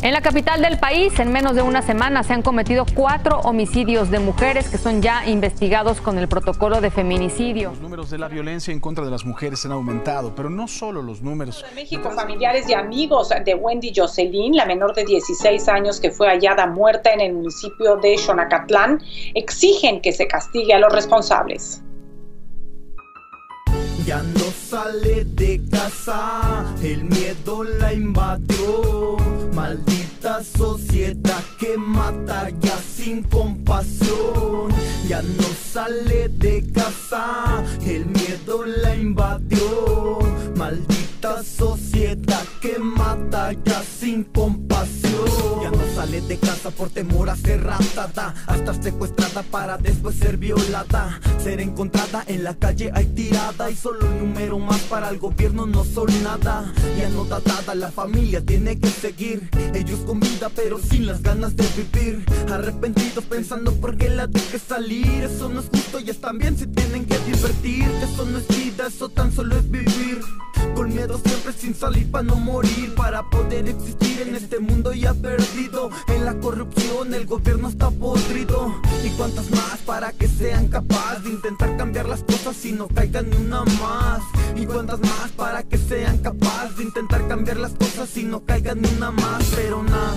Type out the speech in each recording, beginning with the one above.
En la capital del país, en menos de una semana, se han cometido 4 homicidios de mujeres que son ya investigados con el protocolo de feminicidio. Los números de la violencia en contra de las mujeres han aumentado, pero no solo los números. En México, familiares y amigos de Wendy Jocelyn, la menor de 16 años que fue hallada muerta en el municipio de Xonacatlán, exigen que se castigue a los responsables. Ya no sale de casa, el miedo la invadió. Maldita sociedad que mata ya sin compasión. Ya no sale de casa, el miedo la invadió. Maldita sociedad que mata ya sin compasión. Ya no sale de casa por temor a ser raptada, a estar secuestrada para después ser violada, ser encontrada en la calle ahí tirada. Y solo un número más para el gobierno no son nada. Ya no datada, la familia tiene que seguir. Ellos con vida pero sin las ganas de vivir, arrepentidos pensando por qué la dejé salir. Eso no es justo y están bien si tienen que divertir. Eso no es vida, eso tan solo es vivir con miedo siempre sin salir para no morir, para poder existir en este mundo ya perdido. En la corrupción el gobierno está podrido. Y cuántas más para que sean capaces de intentar cambiar las cosas y no caigan ni una más. Y cuántas más para que sean capaces de intentar cambiar las cosas y no caigan ni una más. Pero nada,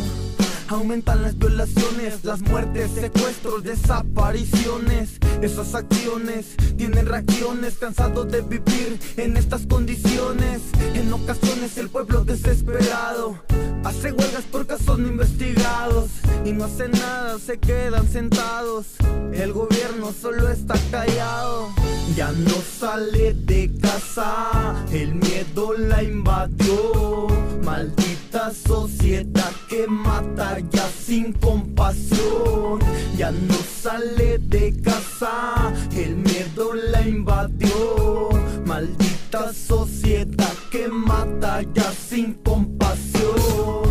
aumentan las violaciones, las muertes, secuestros, desapariciones. Esas acciones tienen reacciones, cansados de vivir en estas condiciones. En ocasiones el pueblo desesperado hace huelgas por casos no investigados y no hacen nada, se quedan sentados. El gobierno solo está callado. Ya no sale de casa, el miedo la invadió. Maldita sociedad que mata ya sin compasión. Ya no sale de casa, el miedo la invadió. Maldita sociedad que mata ya sin compasión.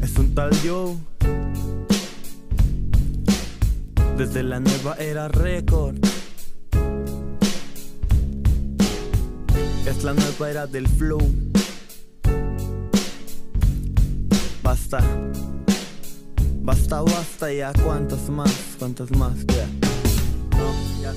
Es un tal yo, desde la nueva era récord. Es la nueva era del flow. Basta, basta, basta ya. ¿Cuántas más? ¿Cuántas más? Ya. No, ya.